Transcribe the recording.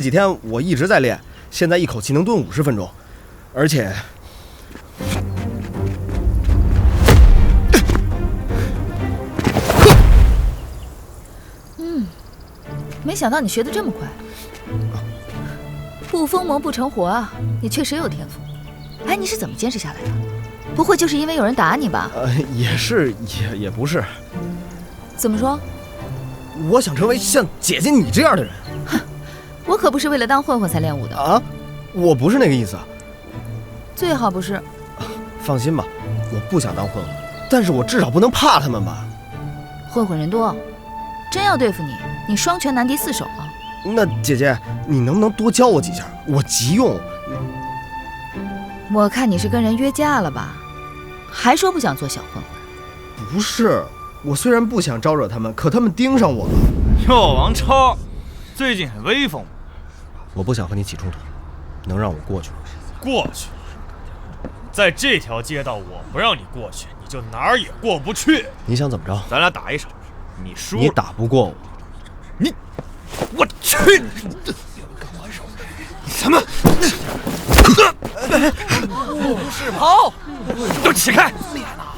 这几天我一直在练，现在一口气能蹲50分钟，而且。没想到你学得这么快。不疯魔不成活啊，你确实有天赋。哎，你是怎么坚持下来的？不会就是因为有人打你吧？也是，也不是。怎么说？我想成为像姐姐你这样的人。哼，我可不是为了当混混才练武的啊！我不是那个意思。最好不是。放心吧，我不想当混混，但是我至少不能怕他们吧？混混人多，真要对付你，你双拳难敌4手啊！那姐姐，你能不能多教我几下？我急用。我看你是跟人约架了吧？还说不想做小混混？不是，我虽然不想招惹他们，可他们盯上我了。哟，王超，最近很威风。我不想和你起冲突，能让我过去吗？过去？在这条街道，我不让你过去，你就哪儿也过不去。你想怎么着？咱俩打一场，你输了。你打不过我。我去！什么？武士袍，都起开！